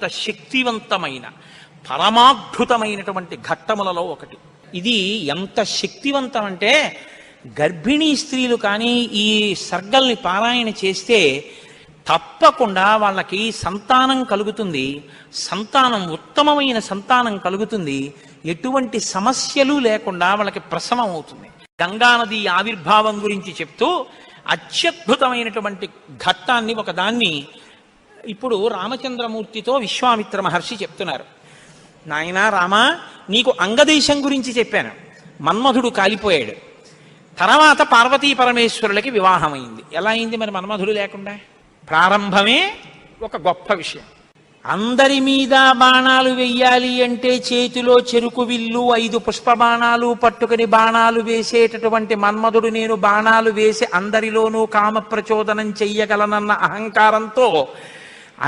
శక్తివంతమైన పరమాద్భుతమైనటువంటి ఘట్టములలో ఒకటి. ఇది ఎంత శక్తివంతం అంటే గర్భిణీ స్త్రీలు కానీ ఈ సర్గల్ని పారాయణ చేస్తే తప్పకుండా వాళ్ళకి సంతానం కలుగుతుంది, సంతానం ఉత్తమమైన సంతానం కలుగుతుంది, ఎటువంటి సమస్యలు లేకుండా వాళ్ళకి ప్రసవం అవుతుంది. గంగానది ఆవిర్భావం గురించి చెప్తూ అత్యద్భుతమైనటువంటి ఘట్టాన్ని ఒకదాన్ని ఇప్పుడు రామచంద్రమూర్తితో విశ్వామిత్ర మహర్షి చెప్తున్నారు. నాయనా రామా, నీకు అంగదేశం గురించి చెప్పాను. మన్మధుడు కాలిపోయాడు. తర్వాత పార్వతీ పరమేశ్వరులకి వివాహమైంది. ఎలా అయింది మరి మన్మధుడు లేకుండా? ప్రారంభమే ఒక గొప్ప విషయం. అందరి మీద బాణాలు వెయ్యాలి అంటే చేతిలో చెరుకు విల్లు 5 పుష్ప బాణాలు పట్టుకుని బాణాలు వేసేటటువంటి మన్మధుడు నేను బాణాలు వేసి అందరిలోనూ కామ ప్రచోదనం చెయ్యగలనన్న అహంకారంతో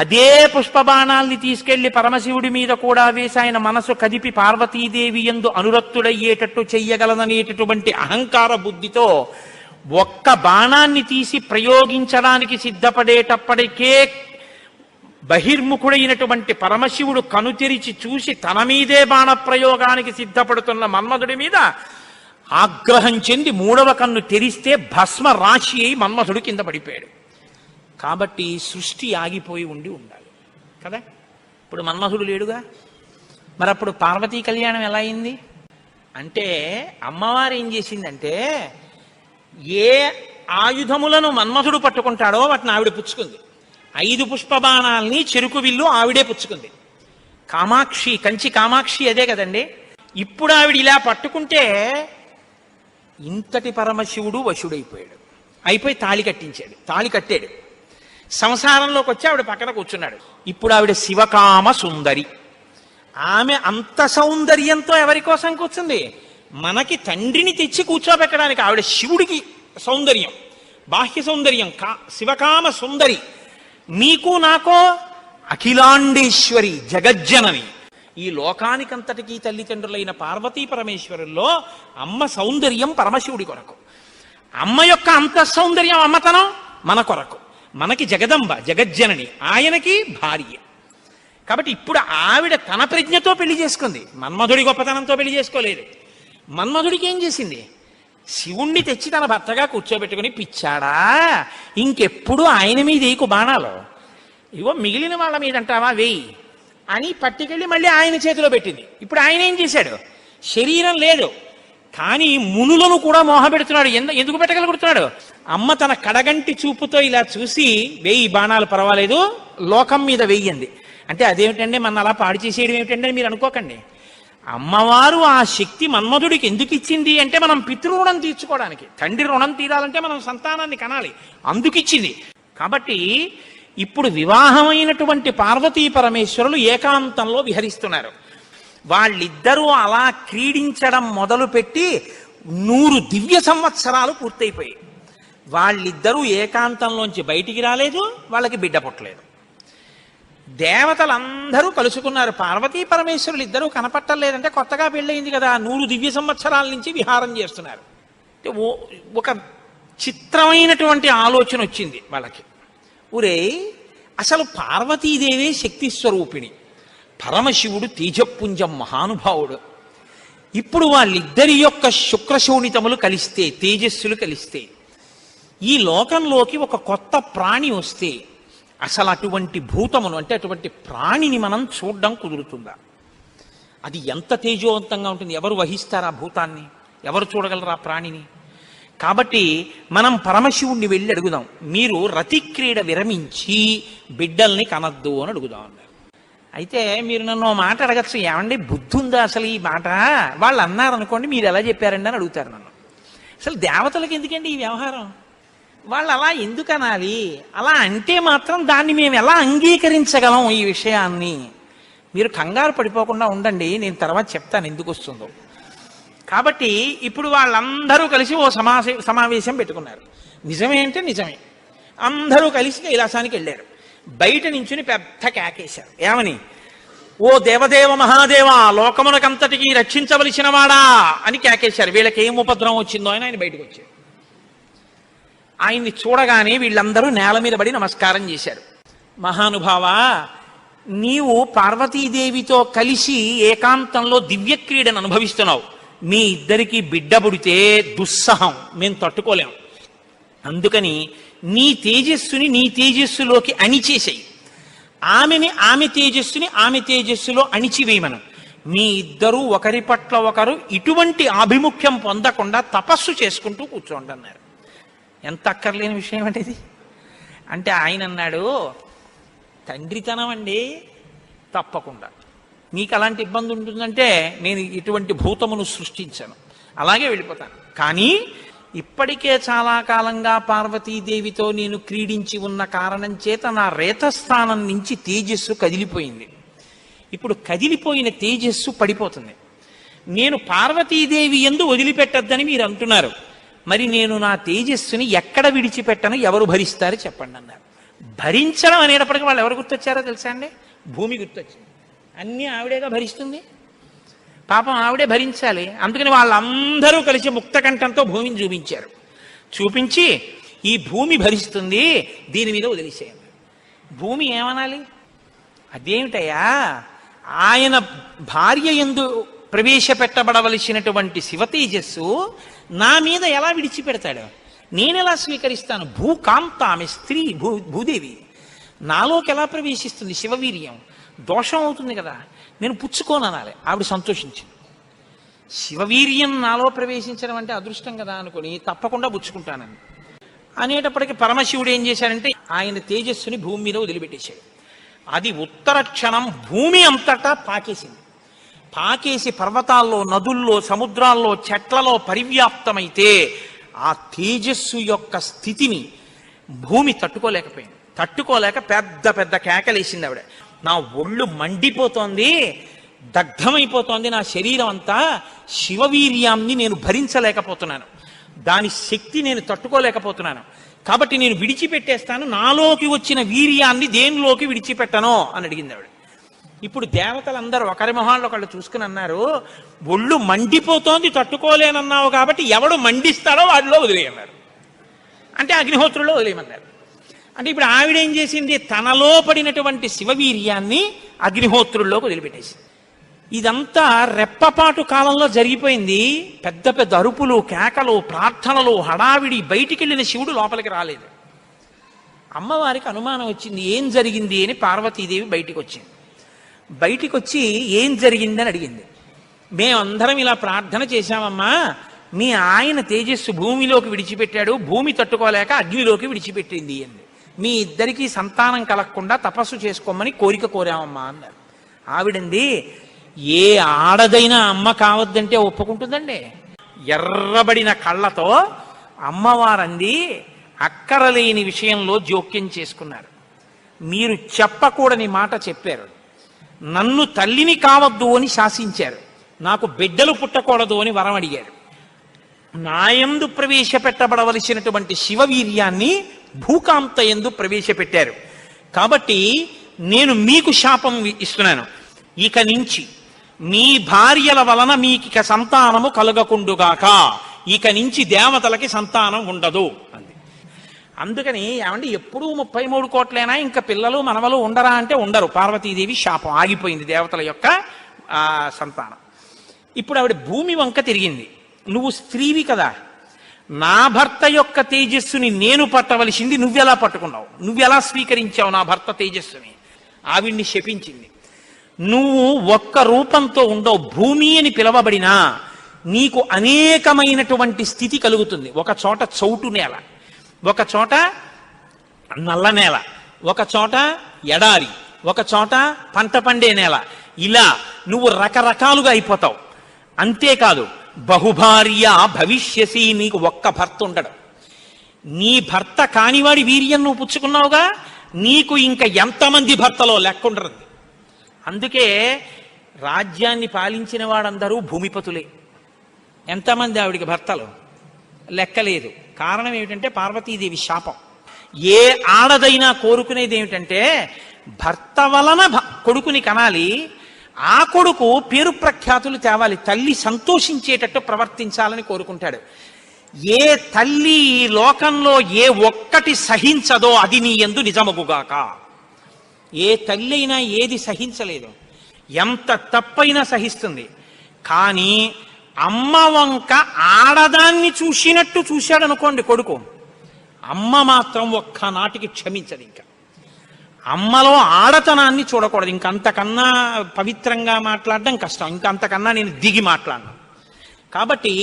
అదే పుష్పబాణాల్ని తీసుకెళ్లి పరమశివుడి మీద కూడా వేసి ఆయన మనసు కదిపి పార్వతీదేవి యందు అనురక్తుడయ్యేటట్టు చెయ్యగలననేటటువంటి అహంకార బుద్ధితో ఒక్క బాణాన్ని తీసి ప్రయోగించడానికి సిద్ధపడేటప్పటికే బహిర్ముఖుడైనటువంటి పరమశివుడు కనుతెరిచి చూసి తన మీదే బాణ ప్రయోగానికి సిద్ధపడుతున్న మన్మధుడి మీద ఆగ్రహం చెంది 3వ కన్ను తెరిస్తే భస్మ రాశి అయి మన్మధుడు కింద పడిపోయాడు. కాబట్టి సృష్టి ఆగిపోయి ఉండాలి కదా. ఇప్పుడు మన్మధుడు లేడుగా, మరి అప్పుడు పార్వతీ కళ్యాణం ఎలా అయింది అంటే అమ్మవారు ఏం చేసిందంటే ఏ ఆయుధములను మన్మధుడు పట్టుకుంటాడో వాటిని ఆవిడ పుచ్చుకుంది. 5 పుష్పబాణాల్ని చెరుకు విల్లు ఆవిడే పుచ్చుకుంది. కామాక్షి, కంచి కామాక్షి అదే కదండి. ఇప్పుడు ఆవిడ ఇలా పట్టుకుంటే ఇంతటి పరమశివుడు వశుడైపోయాడు. అయిపోయి తాళి కట్టాడు. సంసారంలోకి వచ్చి ఆవిడ పక్కన కూర్చున్నాడు. ఇప్పుడు ఆవిడ శివకామ సుందరి. ఆమె అంత సౌందర్యంతో ఎవరి కోసం కూర్చుంది? మనకి తండ్రిని తెచ్చి కూర్చోబెట్టడానికి. ఆవిడ శివుడికి సౌందర్యం, బాహ్య సౌందర్యం, శివకామ సుందరి. నీకు నాకో అఖిలాండేశ్వరి, జగజ్జనని. ఈ లోకానికంతటికీ తల్లిదండ్రులైన పార్వతీ పరమేశ్వరుల్లో అమ్మ సౌందర్యం పరమశివుడి కొరకు, అమ్మ యొక్క అంత సౌందర్యం అమ్మతనం మన కొరకు. మనకి జగదంబ, జగజ్జనని, ఆయనకి భార్య. కాబట్టి ఇప్పుడు ఆవిడ తన ప్రజ్ఞతో పెళ్లి చేసుకుంది, మన్మధుడి గొప్పతనంతో పెళ్లి చేసుకోలేదు. మన్మధుడికి ఏం చేసింది? శివుణ్ణి తెచ్చి తన భర్తగా కూర్చోబెట్టుకుని, పిచ్చాడా ఇంకెప్పుడు ఆయన మీద వేయకు బాణాలు, ఇవో మిగిలిన వాళ్ళ మీద అంటావా వేయి అని పట్టుకెళ్ళి మళ్ళీ ఆయన చేతిలో పెట్టింది. ఇప్పుడు ఆయన ఏం చేశాడు? శరీరం లేదు కానీ మునులను కూడా మోహపెడుతున్నాడు. ఎందుకు పెట్టగలుగుతున్నాడు? అమ్మ తన కడగంటి చూపుతో ఇలా చూసి వేయి బాణాలు పర్వాలేదు, లోకం మీద వెయ్యింది అంటే అదేమిటండి మన అలా పాడు చేసేయడం ఏమిటండి అని మీరు అనుకోకండి. అమ్మవారు ఆ శక్తి మన్మధుడికి ఎందుకు ఇచ్చింది అంటే మనం పితృరుణం తీర్చుకోవడానికి. తండ్రి రుణం తీరాలంటే మనం సంతానాన్ని కనాలి, అందుకిచ్చింది. కాబట్టి ఇప్పుడు వివాహమైనటువంటి పార్వతీ పరమేశ్వరులు ఏకాంతంలో విహరిస్తున్నారు. వాళ్ళిద్దరూ అలా క్రీడించడం మొదలుపెట్టి 100 దివ్య సంవత్సరాలు పూర్తయిపోయాయి. వాళ్ళిద్దరూ ఏకాంతంలోంచి బయటికి రాలేదు, వాళ్ళకి బిడ్డ పుట్టలేదు. దేవతలందరూ కలుసుకున్నారు. పార్వతీ పరమేశ్వరులు ఇద్దరూ కనపట్టలేదంటే కొత్తగా పెళ్ళయింది కదా, 100 దివ్య సంవత్సరాల నుంచి విహారం చేస్తున్నారు. ఒక చిత్రమైనటువంటి ఆలోచన వచ్చింది వాళ్ళకి. ఒరే, అసలు పార్వతీదేవే శక్తి స్వరూపిణి, పరమశివుడు తేజపుంజం మహానుభావుడు. ఇప్పుడు వాళ్ళిద్దరి యొక్క శుక్రశోణితములు కలిస్తే, తేజస్సులు కలిస్తే, ఈ లోకంలోకి ఒక కొత్త ప్రాణి వస్తే అసలు అటువంటి భూతమును అంటే అటువంటి ప్రాణిని మనం చూడడం కుదురుతుందా? అది ఎంత తేజోవంతంగా ఉంటుంది? ఎవరు వహిస్తారు ఆ భూతాన్ని? ఎవరు చూడగలరు ఆ ప్రాణిని? కాబట్టి మనం పరమశివుణ్ణి వెళ్ళి అడుగుదాం, మీరు రతిక్రీడ విరమించి బిడ్డల్ని కనద్దు అని అడుగుదాం అన్నారు. అయితే మీరు నన్ను మాట అడగచ్చు, ఏమండి బుద్ధి ఉందా అసలు ఈ మాట? వాళ్ళు అన్నారు అనుకోండి, మీరు ఎలా చెప్పారండి అని అడుగుతారు నన్ను. అసలు దేవతలకు ఎందుకండి ఈ వ్యవహారం? వాళ్ళు అలా ఎందుకు అనాలి? అలా అంటే మాత్రం దాన్ని మేము ఎలా అంగీకరించగలం ఈ విషయాన్ని? మీరు కంగారు పడిపోకుండా ఉండండి, నేను తర్వాత చెప్తాను ఎందుకు వస్తుందో. కాబట్టి ఇప్పుడు వాళ్ళందరూ కలిసి ఓ సమావేశం పెట్టుకున్నారు. నిజమే అంటే నిజమే. అందరూ కలిసి కైలాసానికి వెళ్ళారు. బయట నించుని పెద్ద కేకేశారు. ఏమని? ఓ దేవదేవ మహాదేవ, లోకమునకంతటికి రక్షించవలసిన వాడా అని కేకేశారు. వీళ్ళకి ఏం ఉపద్రవం వచ్చిందో అని ఆయన బయటకు వచ్చారు. ఆయన్ని చూడగానే వీళ్ళందరూ నేల మీద పడి నమస్కారం చేశారు. మహానుభావ, నీవు పార్వతీదేవితో కలిసి ఏకాంతంలో దివ్యక్రీడను అనుభవిస్తున్నావు. మీ ఇద్దరికి బిడ్డ పుడితే దుస్సహం, మేము తట్టుకోలేం. అందుకని నీ తేజస్సుని నీ తేజస్సులోకి అణిచేసేయి, ఆమె తేజస్సుని ఆమె తేజస్సులో అణిచివేయమను. మీ ఇద్దరూ ఒకరి పట్ల ఒకరు ఇటువంటి ఆభిముఖ్యం పొందకుండా తపస్సు చేసుకుంటూ కూర్చోండి అన్నారు. ఎంత అక్కర్లేని విషయం అంటే ఇది. అంటే ఆయన అన్నాడు, తండ్రితనం అండి, తప్పకుండా మీకు అలాంటి ఇబ్బంది ఉంటుందంటే నేను ఇటువంటి భూతమును సృష్టించాను, అలాగే వెళ్ళిపోతాను. కానీ ఇప్పటికే చాలా కాలంగా పార్వతీదేవితో నేను క్రీడించి ఉన్న కారణం చేత నా రేతస్థానం నుంచి తేజస్సు కదిలిపోయింది. ఇప్పుడు కదిలిపోయిన తేజస్సు పడిపోతుంది. నేను పార్వతీదేవి యందు వదిలిపెట్టద్దని మీరు అంటున్నారు. మరి నేను నా తేజస్సుని ఎక్కడ విడిచిపెట్టను, ఎవరు భరిస్తారు చెప్పండి అన్నారు. భరించడం అనేటప్పటికీ వాళ్ళు ఎవరు గుర్తొచ్చారో తెలుసా అండి? భూమి గుర్తొచ్చింది. అన్నీ ఆవిడేగా భరిస్తుంది, పాపం ఆవిడే భరించాలి. అందుకని వాళ్ళందరూ కలిసి ముక్తకంఠంతో భూమిని చూపించారు. చూపించి ఈ భూమి భరిస్తుంది, దీని మీద వదిలేసేయండి. భూమి ఏమనాలి? అదేమిటయ్యా, ఆయన భార్య యందు ప్రవేశపెట్టబడవలసినటువంటి శివతేజస్సు నా మీద ఎలా విడిచిపెడతాడు? నేనెలా స్వీకరిస్తాను? భూకాంత, ఆమె స్త్రీ, భూదేవి నాలోకి ఎలా ప్రవేశిస్తుంది? శివవీర్యం దోషం అవుతుంది కదా, నేను పుచ్చుకోననాలి. ఆవిడ సంతోషించింది. శివవీర్యం నాలో ప్రవేశించడం అంటే అదృష్టం కదా అనుకుని తప్పకుండా పుచ్చుకుంటానని అనేటప్పటికీ పరమశివుడు ఏం చేశాడంటే ఆయన తేజస్సుని భూమి మీద వదిలిపెట్టేశాడు. అది ఉత్తర క్షణం భూమి అంతటా పాకేసింది. పాకేసి పర్వతాల్లో, నదుల్లో, సముద్రాల్లో, చెట్లలో పరివ్యాప్తమైతే ఆ తేజస్సు యొక్క స్థితిని భూమి తట్టుకోలేకపోయింది. తట్టుకోలేక పెద్ద పెద్ద కేకలేసింది ఆవిడ. నా ఒళ్ళు మండిపోతోంది, దగ్ధమైపోతోంది నా శరీరం అంతా, శివవీర్యాన్ని నేను భరించలేకపోతున్నాను, దాని శక్తి నేను తట్టుకోలేకపోతున్నాను, కాబట్టి నేను విడిచిపెట్టేస్తాను, నాలోకి వచ్చిన వీర్యాన్ని దేనిలోకి విడిచిపెట్టను అని అడిగింది ఆవిడ. ఇప్పుడు దేవతలందరూ ఒకరి మొహాల్లో ఒకళ్ళు చూసుకుని అన్నారు, ఒళ్ళు మండిపోతోంది తట్టుకోలేనన్నావు కాబట్టి ఎవడు మండిస్తాడో వాడిలో వదిలేయన్నారు. అంటే అగ్నిహోత్రుల్లో వదిలేయమన్నారు. అంటే ఇప్పుడు ఆవిడ ఏం చేసింది? తనలో పడినటువంటి శివవీర్యాన్ని అగ్నిహోత్రుల్లోకి వదిలిపెట్టేసింది. ఇదంతా రెప్పపాటు కాలంలో జరిగిపోయింది. పెద్ద పెద్ద అరుపులు, కేకలు, ప్రార్థనలు, హడావిడి. బయటికి వెళ్ళిన శివుడు లోపలికి రాలేదు. అమ్మవారికి అనుమానం వచ్చింది, ఏం జరిగింది అని. పార్వతీదేవి బయటికి వచ్చింది. బయటికి వచ్చి ఏం జరిగిందని అడిగింది. మేమందరం ఇలా ప్రార్థన చేశామమ్మా, మీ ఆయన తేజస్సు భూమిలోకి విడిచిపెట్టాడు, భూమి తట్టుకోలేక అగ్నిలోకి విడిచిపెట్టింది అంది. మీ ఇద్దరికీ సంతానం కలగకుండా తపస్సు చేసుకోమని కోరిక కోరామమ్మా అన్నారు. ఆవిడంది, ఏ ఆడదైనా అమ్మ కావద్దంటే ఒప్పుకుంటుందండి? ఎర్రబడిన కళ్ళతో అమ్మవారంది, అక్కరలేని విషయంలో జోక్యం చేసుకున్నారు. మీరు చెప్పకూడని మాట చెప్పారు, నన్ను తల్లిని కావద్దు అని శాసించారు, నాకు బిడ్డలు పుట్టకూడదు అని వరం అడిగారు, నాయందు ప్రవేశపెట్టబడవలసినటువంటి శివవీర్యాన్ని భూకాంత యందు ప్రవేశపెట్టారు. కాబట్టి నేను మీకు శాపం ఇస్తున్నాను, ఇక నుంచి మీ భార్యల వలన మీకిక సంతానము కలగకుండుగాక, ఇక నుంచి దేవతలకి సంతానం ఉండదు అంది. అందుకని ఏమంటే ఎప్పుడూ 33 కోట్లైనా ఇంకా పిల్లలు మనవలు ఉండరా అంటే ఉండరు. పార్వతీదేవి శాపం ఆగిపోయింది, దేవతల యొక్క సంతానం. ఇప్పుడు ఆవిడ భూమి వంక తిరిగింది. నువ్వు స్త్రీవి కదా, నా భర్త యొక్క తేజస్సుని నేను పట్టవలసింది నువ్వెలా పట్టుకున్నావు, నువ్వెలా స్వీకరించావు నా భర్త తేజస్సుని? ఆవిడ్ని శపించింది. నువ్వు ఒక్క రూపంతో ఉండవు, భూమి అని పిలవబడినా నీకు అనేకమైనటువంటి స్థితి కలుగుతుంది. ఒక చోట చౌటు నేల, ఒక చోట నల్ల నేల, ఒక చోట ఎడారి, ఒక చోట పంట పండే నేల. ఇలా నువ్వు రకరకాలుగా అయిపోతావు. అంతేకాదు, బహుభార్య భవిష్యసి, నీకు ఒక్క భర్త ఉండడు. నీ భర్త కానివాడి వీర్యం నువ్వు పుచ్చుకున్నావుగా, నీకు ఇంకా ఎంతమంది భర్తలో లెక్కుండదు. అందుకే రాజ్యాన్ని పాలించిన వాడందరూ భూమిపతులే. ఎంతమంది ఆవిడికి భర్తలు లెక్కలేదు. కారణం ఏమిటంటే పార్వతీదేవి శాపం. ఏ ఆడదైనా కోరుకునేది ఏమిటంటే భర్త వలన కొడుకుని కనాలి, ఆ కొడుకు పేరు ప్రఖ్యాతులు తేవాలి, తల్లి సంతోషించేటట్టు ప్రవర్తించాలని కోరుకుంటాడు. ఏ తల్లి ఈ లోకంలో ఏ ఒక్కటి సహించదో అది నీ యందు నిజమగుగాక. ఏ తల్లి అయినా ఏది సహించలేదు, ఎంత తప్పైనా సహిస్తుంది. కానీ అమ్మ వంక ఆడదాన్ని చూసినట్టు చూశాడు అనుకోండి కొడుకు, అమ్మ మాత్రం ఒక్కనాటికి క్షమించదు. ఇంకా అమ్మలో ఆడతనాన్ని చూడకూడదు. ఇంకంతకన్నా పవిత్రంగా మాట్లాడడం కష్టం, ఇంకంతకన్నా నేను దిగి మాట్లాడను. కాబట్టి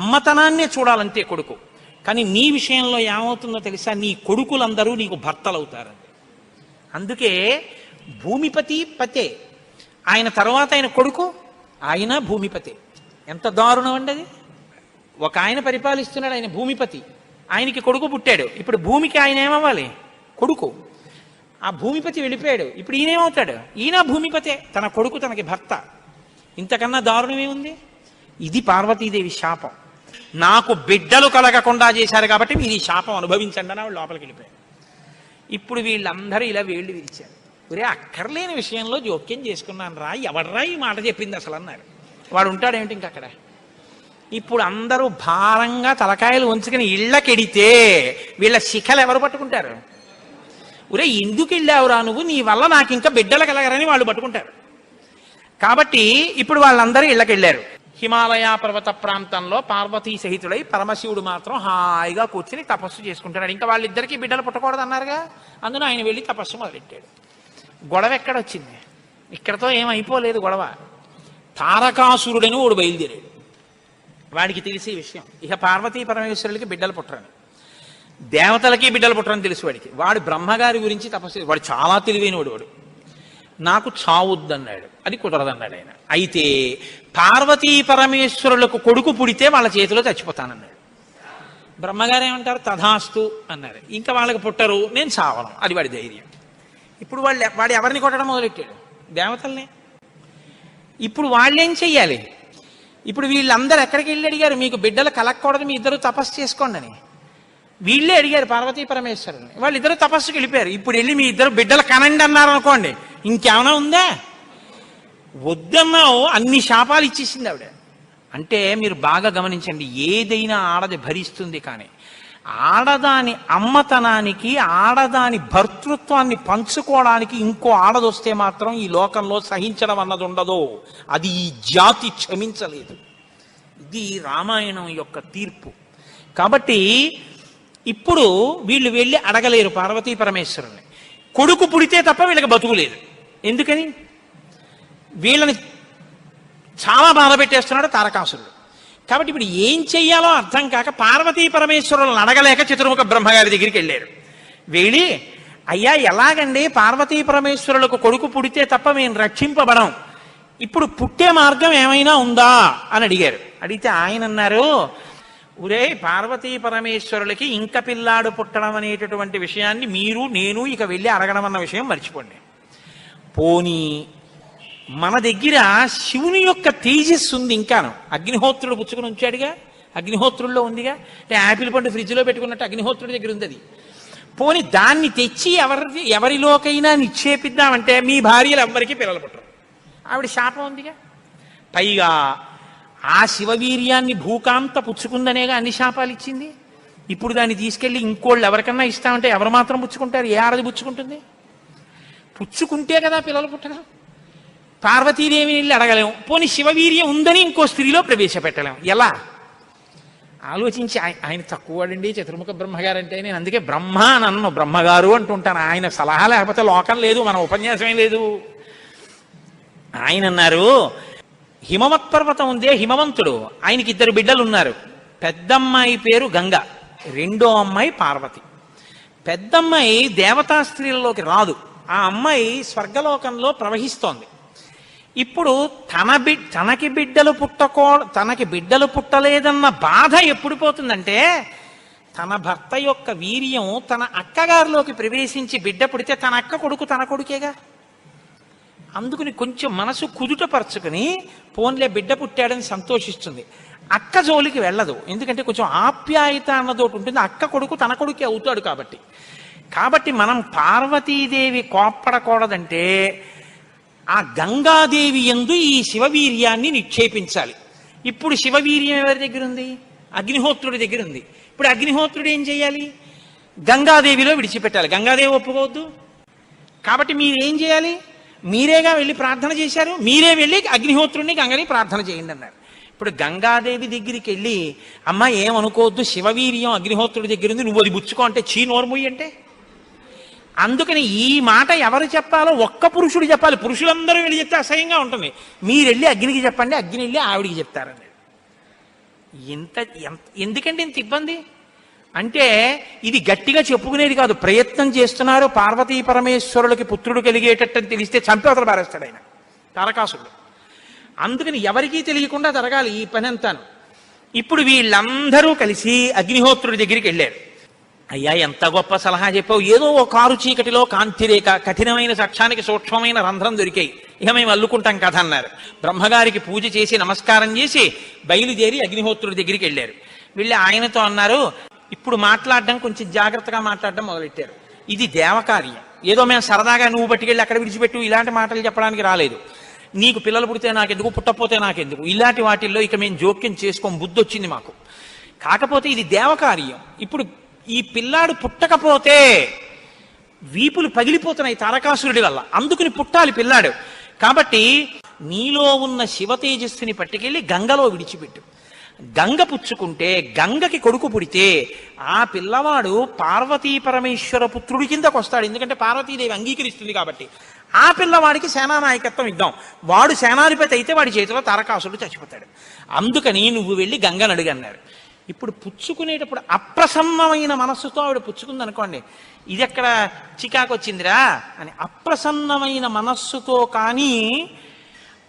అమ్మతనాన్నే చూడాలంతే కొడుకు. కానీ నీ విషయంలో ఏమవుతుందో తెలుసా, నీ కొడుకులందరూ నీకు భర్తలు అవుతారండి. అందుకే భూమిపతి పతే, ఆయన తర్వాత ఆయన కొడుకు, ఆయన భూమిపతి. ఎంత దారుణం అండి అది. ఒక ఆయన పరిపాలిస్తున్నాడు, ఆయన భూమిపతి, ఆయనకి కొడుకు పుట్టాడు. ఇప్పుడు భూమికి ఆయన ఏమవ్వాలి? కొడుకు. ఆ భూమిపతి వెళ్ళిపోయాడు, ఇప్పుడు ఈయనేమవుతాడు? ఈయన భూమిపతే, తన కొడుకు తనకి భర్త. ఇంతకన్నా దారుణమేముంది? ఇది పార్వతీదేవి శాపం. నాకు బిడ్డలు కలగకుండా చేశారు కాబట్టి మీరు ఈ శాపం అనుభవించండి అని ఆవిడ లోపలికి వెళ్ళిపోయారు. ఇప్పుడు వీళ్ళందరూ ఇలా వేళ్ళు విరిచారు. ఒరే, అక్కర్లేని విషయంలో జోక్యం చేసుకున్నాను రా, ఎవడ్రా ఈ మాట చెప్పింది అసలు అన్నారు. వాడు ఉంటాడేమిటి ఇంక అక్కడ. ఇప్పుడు అందరూ భారంగా తలకాయలు ఉంచుకుని ఇళ్ళకెడితే వీళ్ళ శిఖలు ఎవరు పట్టుకుంటారు? ఒరే, ఎందుకు వెళ్ళావురా నువ్వు, నీ వల్ల నాకు ఇంకా బిడ్డలు కలగరని వాళ్ళు పట్టుకుంటారు. కాబట్టి ఇప్పుడు వాళ్ళందరూ ఇళ్ళకెళ్ళారు. హిమాలయ పర్వత ప్రాంతంలో పార్వతీ సహితుడై పరమశివుడు మాత్రం హాయిగా కూర్చుని తపస్సు చేసుకుంటున్నాడు. ఇంకా వాళ్ళిద్దరికీ బిడ్డలు పుట్టకూడదు అన్నారుగా, అందులో ఆయన వెళ్ళి తపస్సు మొదలెట్టాడు. గొడవ ఎక్కడొచ్చింది? ఇక్కడతో ఏమైపోలేదు గొడవ. తారకాసురుడని వాడు బయలుదేరాడు. వాడికి తెలిసే విషయం, ఇక పార్వతీ పరమేశ్వరులకి బిడ్డలు పుట్టరని, దేవతలకి బిడ్డలు పుట్టరని తెలుసు వాడికి. వాడు బ్రహ్మగారి గురించి తపస్సు, వాడు చాలా తెలివైనవాడు. వాడు నాకు చావుద్దన్నాడు, అది కుదరదన్నాడు ఆయన. అయితే పార్వతీ పరమేశ్వరులకు కొడుకు పుడితే వాళ్ళ చేతిలో చచ్చిపోతానన్నాడు. బ్రహ్మగారు ఏమంటారు? తథాస్తు అన్నారు. ఇంకా వాళ్ళకి పుట్టరు, నేను చావను, అది వాడి ధైర్యం. ఇప్పుడు వాడు ఎవరిని కొట్టడం మొదలెట్టాడు? దేవతల్ని. ఇప్పుడు వాళ్ళేం చెయ్యాలి? ఇప్పుడు వీళ్ళందరూ ఎక్కడికి వెళ్ళి అడిగారు, మీకు బిడ్డలు కలగకూడదు, మీ ఇద్దరు తపస్సు చేసుకోండి అని. వీళ్ళే అడిగారు పార్వతీ పరమేశ్వరుని. వాళ్ళిద్దరు తపస్సుకి వెళ్ళిపోయారు. ఇప్పుడు వెళ్ళి మీ ఇద్దరు బిడ్డలు కనండి అన్నారు అనుకోండి, ఇంకేమైనా ఉందా? వద్దన్నావు, అన్ని శాపాలు ఇచ్చేసింది ఆవిడ. అంటే మీరు బాగా గమనించండి, ఏదైనా ఆడది భరిస్తుంది, కానీ ఆడదాని అమ్మతనానికి, ఆడదాని భర్తృత్వాన్ని పంచుకోవడానికి ఇంకో ఆడదొస్తే మాత్రం ఈ లోకంలో సహించడం అన్నది ఉండదు. అది ఈ జాతి క్షమించలేదు. ఇది రామాయణం యొక్క తీర్పు. కాబట్టి ఇప్పుడు వీళ్ళు వెళ్ళి అడగలేరు పార్వతీ పరమేశ్వరుని. కొడుకు పుడితే తప్ప వీళ్ళకి బతుకులేదు. ఎందుకని? వీళ్ళని చాలా బాధ పెట్టేస్తున్నాడు తారకాసురుడు. కాబట్టి ఇప్పుడు ఏం చెయ్యాలో అర్థం కాక పార్వతీ పరమేశ్వరులను అడగలేక చతుర్ముఖ బ్రహ్మగారి దగ్గరికి వెళ్ళారు. వెళ్ళి, అయ్యా ఎలాగండి, పార్వతీ పరమేశ్వరులకు కొడుకు పుడితే తప్ప మేము రక్షింపబడం, ఇప్పుడు పుట్టే మార్గం ఏమైనా ఉందా అని అడిగారు. అడిగితే ఆయన అన్నారు, ఒరే, పార్వతీ పరమేశ్వరులకి ఇంక పిల్లాడు పుట్టడం అనేటటువంటి విషయాన్ని మీరు నేను ఇక వెళ్ళి అడగడం అన్న విషయం మర్చిపోండి. పోనీ మన దగ్గర శివుని యొక్క తేజస్సు ఉంది ఇంకాను. అగ్నిహోత్రుడు పుచ్చుకుని ఉంచాడుగా, అగ్నిహోత్రుల్లో ఉందిగా. అంటే యాపిల్ పండు ఫ్రిడ్జ్లో పెట్టుకున్నట్టు అగ్నిహోత్రుడి దగ్గర ఉంది అది. పోనీ దాన్ని తెచ్చి ఎవరిలోకైనా నిక్షేపిద్దామంటే మీ భార్యలు ఎవ్వరికీ పిల్లలు పుట్టరు, ఆవిడ శాపం ఉందిగా. పైగా ఆ శివవీర్యాన్ని భూకాంత పుచ్చుకుందనేగా అన్ని శాపాలు ఇచ్చింది. ఇప్పుడు దాన్ని తీసుకెళ్ళి ఇంకోళ్ళు ఎవరికన్నా ఇస్తామంటే ఎవరు మాత్రం పుచ్చుకుంటారు? ఏ ఆడది పుచ్చుకుంటుంది? పుచ్చుకుంటే కదా పిల్లలు పుట్టడం. పార్వతీదేవిని వెళ్ళి అడగలేము, పోనీ శివవీర్యం ఉందని ఇంకో స్త్రీలో ప్రవేశపెట్టలేము. ఎలా ఆలోచించి, ఆయన తక్కువడండి చతుర్ముఖ బ్రహ్మగారు అంటే. నేను అందుకే బ్రహ్మ నన్ను బ్రహ్మగారు అంటుంటాను. ఆయన సలహా లేకపోతే లోకం లేదు, మన ఉపన్యాసమే లేదు. ఆయన అన్నారు, హిమవత్ పర్వతం ఉందే, హిమవంతుడు, ఆయనకి 2 బిడ్డలు ఉన్నారు. పెద్దమ్మాయి పేరు గంగ, రెండో అమ్మాయి పార్వతి. పెద్దమ్మాయి దేవతా స్త్రీలలోకి రాదు, ఆ అమ్మాయి స్వర్గలోకంలో ప్రవహిస్తోంది. ఇప్పుడు తనకి బిడ్డలు పుట్టలేదన్న బాధ ఎప్పుడు పోతుందంటే, తన భర్త యొక్క వీర్యం తన అక్కగారిలోకి ప్రవేశించి బిడ్డ పుడితే తన అక్క కొడుకు తన కొడుకేగా. అందుకని కొంచెం మనసు కుదుటపరుచుకుని పోన్లే బిడ్డ పుట్టాడని సంతోషిస్తుంది. అక్క జోలికి వెళ్ళదు, ఎందుకంటే కొంచెం ఆప్యాయత అన్నదోటి ఉంటుంది. అక్క కొడుకు తన కొడుకే అవుతాడు కాబట్టి మనం పార్వతీదేవి కోప్పడకూడదంటే ఆ గంగాదేవి యందు ఈ శివవీర్యాన్ని నిక్షేపించాలి. ఇప్పుడు శివవీర్యం ఎవరి దగ్గర ఉంది? అగ్నిహోత్రుడి దగ్గర ఉంది. ఇప్పుడు అగ్నిహోత్రుడు ఏం చేయాలి? గంగాదేవిలో విడిచిపెట్టాలి. గంగాదేవి ఒప్పుకోవద్దు. కాబట్టి మీరేం చేయాలి? మీరేగా వెళ్ళి ప్రార్థన చేశారు, మీరే వెళ్ళి అగ్నిహోత్రుడిని గంగని ప్రార్థన చేయండి అన్నారు. ఇప్పుడు గంగాదేవి దగ్గరికి వెళ్ళి అమ్మ ఏమనుకోవద్దు, శివవీర్యం అగ్నిహోత్రుడి దగ్గర ఉంది, నువ్వు అది బుచ్చుకో అంటే చీ నోర్ముయ్యి అంటే. అందుకని ఈ మాట ఎవరు చెప్పాలో ఒక్క పురుషుడు చెప్పాలి. పురుషులందరూ వెళ్ళి చెప్తే అసహ్యంగా ఉంటుంది. మీరు వెళ్ళి అగ్నికి చెప్పండి, అగ్ని వెళ్ళి ఆవిడికి చెప్తారని. ఎందుకంటే ఇంత ఇబ్బంది అంటే ఇది గట్టిగా చెప్పుకునేది కాదు, ప్రయత్నం చేస్తున్నారు. పార్వతీ పరమేశ్వరులకి పుత్రుడు కలిగేటట్టని తెలిస్తే చంపేవతలు పారేస్తాడు ఆయన తారకాసుడు. అందుకని ఎవరికీ తెలియకుండా జరగాలి ఈ పని అంతాను. ఇప్పుడు వీళ్ళందరూ కలిసి అగ్నిహోత్రుడి దగ్గరికి వెళ్ళారు. అయ్యా ఎంత గొప్ప సలహా చెప్పావు, ఏదో ఓ కారు చీకటిలో కాంతిరేఖ, కఠినమైన సాక్ష్యానికి సూక్ష్మమైన రంధ్రం దొరికాయి, ఇక మేము అల్లుకుంటాం కథ అన్నారు. బ్రహ్మగారికి పూజ చేసి నమస్కారం చేసి బయలుదేరి అగ్నిహోత్రుడి దగ్గరికి వెళ్ళారు. వెళ్ళి ఆయనతో అన్నారు, ఇప్పుడు మాట్లాడడం కొంచెం జాగ్రత్తగా మాట్లాడడం మొదలెట్టారు. ఇది దేవకార్యం, ఏదో మేము సరదాగా నువ్వు పట్టుకెళ్ళి అక్కడ విడిచిపెట్టు ఇలాంటి మాటలు చెప్పడానికి రాలేదు. నీకు పిల్లలు పుడితే నాకెందుకు, పుట్టకపోతే నాకెందుకు, ఇలాంటి వాటిల్లో ఇక మేము జోక్యం చేసుకోం, బుద్ధి వచ్చింది మాకు. కాకపోతే ఇది దేవకార్యం. ఇప్పుడు ఈ పిల్లాడు పుట్టకపోతే వీపులు పగిలిపోతున్నాయి తారకాసురుడి వల్ల, అందుకుని పుట్టాలి పిల్లాడు. కాబట్టి నీలో ఉన్న శివ తేజస్సుని పట్టుకెళ్ళి గంగలో విడిచిపెట్టు. గంగ పుచ్చుకుంటే, గంగకి కొడుకు పుడితే ఆ పిల్లవాడు పార్వతీ పరమేశ్వర పుత్రుడి కిందకు వస్తాడు. ఎందుకంటే పార్వతీదేవి అంగీకరిస్తుంది కాబట్టి. ఆ పిల్లవాడికి సేనానాయకత్వం ఇద్దాం, వాడు సేనాధిపతి అయితే వాడి చేతిలో తారకాసురుడు చచ్చిపోతాడు. అందుకని నువ్వు వెళ్ళి గంగను అడిగన్నారు. ఇప్పుడు పుచ్చుకునేటప్పుడు అప్రసన్నమైన మనస్సుతో ఆవిడ పుచ్చుకుంది అనుకోండి, ఇది ఎక్కడ చికాకు వచ్చిందిరా అని. అప్రసన్నమైన మనస్సుతో కానీ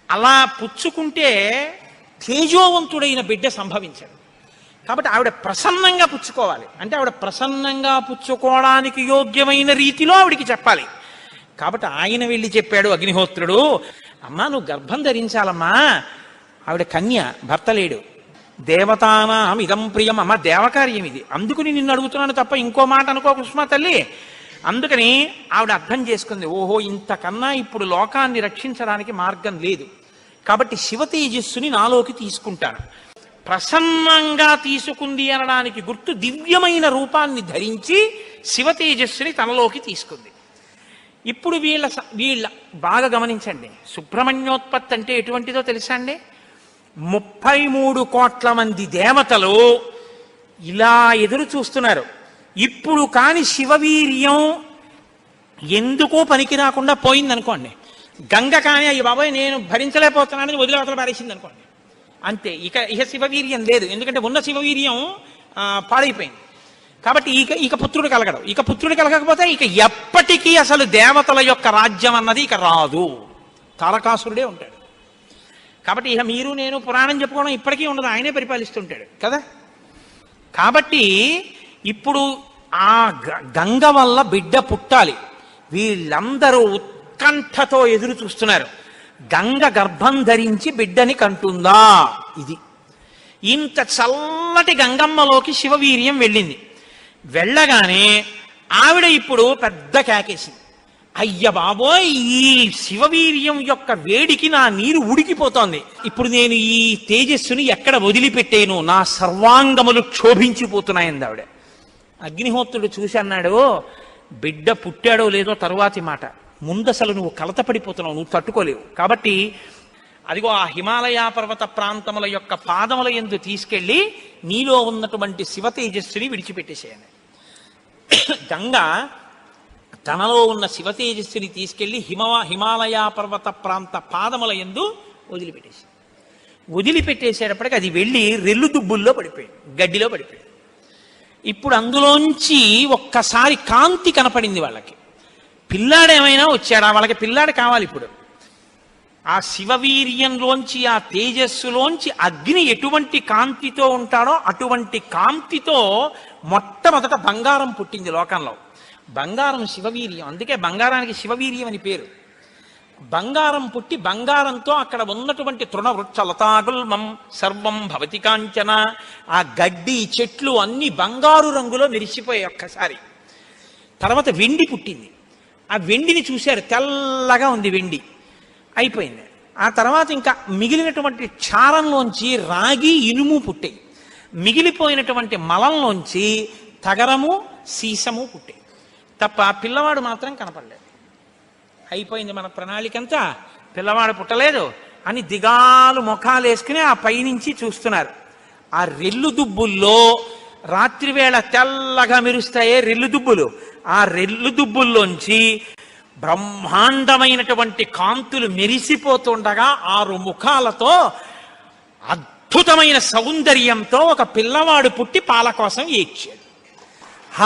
అలా పుచ్చుకుంటే తేజోవంతుడైన బిడ్డ సంభవించాడు. కాబట్టి ఆవిడ ప్రసన్నంగా పుచ్చుకోవాలి. అంటే ఆవిడ ప్రసన్నంగా పుచ్చుకోవడానికి యోగ్యమైన రీతిలో ఆవిడికి చెప్పాలి. కాబట్టి ఆయన వెళ్ళి చెప్పాడు అగ్నిహోత్రుడు, అమ్మా నువ్వు గర్భం ధరించాలమ్మా, ఆవిడ కన్య, భర్త లేడు. దేవతానాం ఇదం ప్రియం, అమ్మ దేవకార్యం ఇది, అందుకుని నిన్ను అడుగుతున్నాను తప్ప ఇంకో మాట అనుకో కుసుమ తల్లి. అందుకని ఆవిడ అర్థం చేసుకుంది, ఓహో ఇంతకన్నా ఇప్పుడు లోకాన్ని రక్షించడానికి మార్గం లేదు, కాబట్టి శివ తేజస్సుని నాలోకి తీసుకుంటాను. ప్రసన్నంగా తీసుకుంది అనడానికి గుర్తు దివ్యమైన రూపాన్ని ధరించి శివ తేజస్సుని తనలోకి తీసుకుంది. ఇప్పుడు వీళ్ళ బాగా గమనించండి, సుబ్రహ్మణ్యోత్పత్తి అంటే ఎటువంటిదో తెలుసా అండి? 33 కోట్ల మంది దేవతలు ఇలా ఎదురు చూస్తున్నారు. ఇప్పుడు కాని శివవీర్యం ఎందుకో పనికి రాకుండా పోయిందనుకోండి, గంగ కానీ అయ్యి బాబాయ్ నేను భరించలేకపోతున్నానని వదిలేవతలు పారేసింది అనుకోండి, అంతే. ఇక శివవీర్యం లేదు, ఎందుకంటే ఉన్న శివవీర్యం పాడైపోయింది. కాబట్టి ఇక పుత్రుడు కలగడం, ఇక పుత్రుడు కలగకపోతే ఇక ఎప్పటికీ అసలు దేవతల యొక్క రాజ్యం అన్నది ఇక రాదు, తారకాసురుడే ఉంటాడు. కాబట్టి ఇక మీరు నేను పురాణం చెప్పుకోవడం ఇప్పటికీ ఉండదు, ఆయనే పరిపాలిస్తుంటాడు కదా. కాబట్టి ఇప్పుడు ఆ గంగ వల్ల బిడ్డ పుట్టాలి. వీళ్ళందరూ ఉత్కంఠతో ఎదురు చూస్తున్నారు, గంగ గర్భం ధరించి బిడ్డని కంటుందా. ఇది ఇంత చల్లటి గంగమ్మలోకి శివవీర్యం వెళ్ళింది. వెళ్ళగానే ఆవిడ ఇప్పుడు పెద్ద కేకేసింది, అయ్య బాబోయ్ ఈ శివవీర్యం యొక్క వేడికి నా నీరు ఉడికిపోతోంది, ఇప్పుడు నేను ఈ తేజస్సుని ఎక్కడ వదిలిపెట్టేను, నా సర్వాంగములు క్షోభించిపోతున్నాయింది ఆవిడ. అగ్నిహోత్రుడు చూసి అన్నాడు, బిడ్డ పుట్టాడో లేదో తరువాతి మాట, ముందసలు నువ్వు కలతపడిపోతున్నావు, నువ్వు తట్టుకోలేవు. కాబట్టి అదిగో ఆ హిమాలయ పర్వత ప్రాంతముల యొక్క పాదముల యందు తీసుకెళ్లి నీలో ఉన్నటువంటి శివ తేజస్సుని విడిచిపెట్టేసేయండి. గంగ తనలో ఉన్న శివ తేజస్సుని తీసుకెళ్లి హిమాలయ పర్వత ప్రాంత పాదముల యందు వదిలిపెట్టేసేటప్పటికి అది వెళ్ళి రెల్లు దుబ్బుల్లో పడిపోయింది, గడ్డిలో పడిపోయింది. ఇప్పుడు అందులోంచి ఒక్కసారి కాంతి కనపడింది వాళ్ళకి. పిల్లాడేమైనా వచ్చాడా? వాళ్ళకి పిల్లాడు కావాలి. ఇప్పుడు ఆ శివవీర్యంలోంచి, ఆ తేజస్సులోంచి అగ్ని ఎటువంటి కాంతితో ఉంటాడో అటువంటి కాంతితో మొట్టమొదట బంగారం పుట్టింది లోకంలో. బంగారం శివవీర్యం, అందుకే బంగారానికి శివవీర్యం అని పేరు. బంగారం పుట్టి బంగారంతో అక్కడ ఉన్నటువంటి తృణవృక్ష లతాగుల్మం సర్వం భవతి కాంచన, ఆ గడ్డి చెట్లు అన్ని బంగారు రంగులో మెరిసిపోయాయి ఒక్కసారి. తర్వాత వెండి పుట్టింది. ఆ వెండిని చూశారు, తెల్లగా ఉంది వెండి, అయిపోయింది. ఆ తర్వాత ఇంకా మిగిలినటువంటి క్షారంలోంచి రాగి ఇనుము పుట్టాయి, మిగిలిపోయినటువంటి మలంలోంచి తగరము సీసము పుట్టాయి, తప్ప పిల్లవాడు మాత్రం కనపడలేదు. అయిపోయింది మన ప్రణాళికంతా, పిల్లవాడు పుట్టలేదు అని దిగాలు ముఖాలు వేసుకుని ఆ పైనుంచి చూస్తున్నారు. ఆ రెల్లు దుబ్బుల్లో రాత్రివేళ తెల్లగా మెరుస్తాయే రెల్లు దుబ్బులు, ఆ రెల్లు దుబ్బుల్లోంచి బ్రహ్మాండమైనటువంటి కాంతులు మెరిసిపోతుండగా 6 ముఖాలతో అద్భుతమైన సౌందర్యంతో ఒక పిల్లవాడు పుట్టి పాల కోసం ఏడ్చాడు.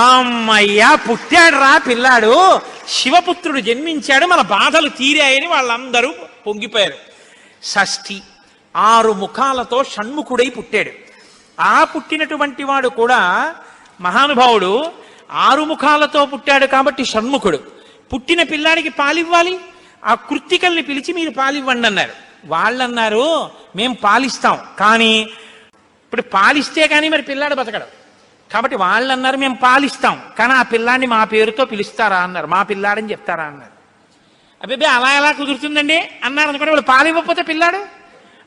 అమ్మయ్యా, పుట్టాడు రా పిల్లాడు, శివపుత్రుడు జన్మించాడు, మన బాధలు తీరాయని వాళ్ళందరూ పొంగిపోయారు. షష్ఠి 6 ముఖాలతో షణ్ముఖుడై పుట్టాడు. ఆ పుట్టినటువంటి వాడు కూడా మహానుభావుడు 6 ముఖాలతో పుట్టాడు కాబట్టి షణ్ముఖుడు. పుట్టిన పిల్లాడికి పాలివ్వాలి, ఆ కృత్తికల్ని పిలిచి మీరు పాలివ్వండి అన్నారు. వాళ్ళన్నారు మేం పాలిస్తాం, కానీ ఇప్పుడు పాలిస్తే కానీ మరి పిల్లాడు బతకడు. కాబట్టి వాళ్ళు అన్నారు మేము పాలిస్తాం, కానీ ఆ పిల్లాడిని మా పేరుతో పిలుస్తారా అన్నారు, మా పిల్లాడని చెప్తారా అన్నారు. అబ్బాయి అలా ఎలా కుదురుతుందండి అన్నారు. అనుకుంటే వాళ్ళు పాలివ్వకపోతే పిల్లాడు.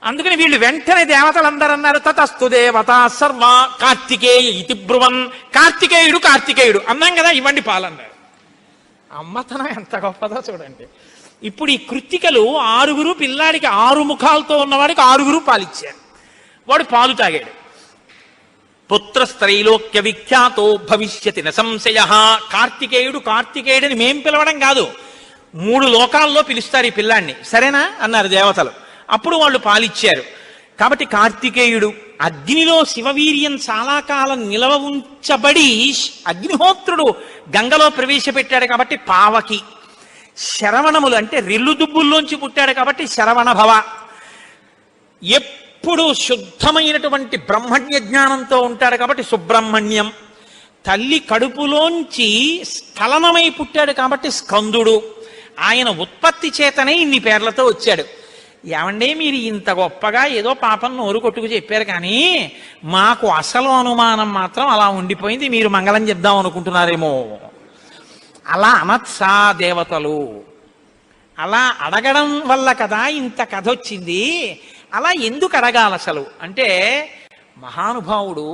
అందుకని వీళ్ళు వెంటనే దేవతలందరూ అన్నారు తతస్తు దేవత సర్వ కార్తికేయ ఇతి బ్రువన్, కార్తికేయుడు కార్తికేయుడు అన్నాం కదా, ఇవ్వండి పాలన్నారు. అమ్మతనం ఎంత గొప్పదో చూడండి. ఇప్పుడు ఈ కృత్తికలు 6 పిల్లాడికి 6 ముఖాలతో ఉన్నవాడికి 6 పాలిచ్చారు. వాడు పాలు తాగాడు. పుత్రస్త్రైలోక్య విఖ్యాతో భవిష్యతి న సంశయ. కార్తికేయుడు కార్తికేయుడని మేం పిలవడం కాదు, 3 లోకాల్లో పిలుస్తారు ఈ పిల్లాన్ని, సరేనా అన్నారు దేవతలు. అప్పుడు వాళ్ళు పాలిచ్చారు. కాబట్టి కార్తికేయుడు అగ్నిలో శివవీర్యం చాలా కాలం నిలవ ఉంచబడి అగ్నిహోత్రుడు గంగలో ప్రవేశపెట్టాడు కాబట్టి పావకి. శరవణములు అంటే రెల్లు దుబ్బుల్లోంచి పుట్టాడు కాబట్టి శరవణ భవ. ఎప్పుడు శుద్ధమైనటువంటి బ్రహ్మణ్య జ్ఞానంతో ఉంటాడు కాబట్టి సుబ్రహ్మణ్యం. తల్లి కడుపులోంచి స్ఖలనమై పుట్టాడు కాబట్టి స్కందుడు. ఆయన ఉత్పత్తి చేతనే ఇన్ని పేర్లతో వచ్చాడు. ఏమంటే మీరు ఇంత గొప్పగా ఏదో పాపం నోరు కొట్టుకు చెప్పారు, కానీ మాకు అసలు అనుమానం మాత్రం అలా ఉండిపోయింది, మీరు మంగళం చెప్దాం అనుకుంటున్నారేమో. అలా అనత్సా దేవతలు, అలా అడగడం వల్ల కదా ఇంత కథ వచ్చింది. అలా ఎందుకు అడగాలి అసలు అంటే, మహానుభావుడు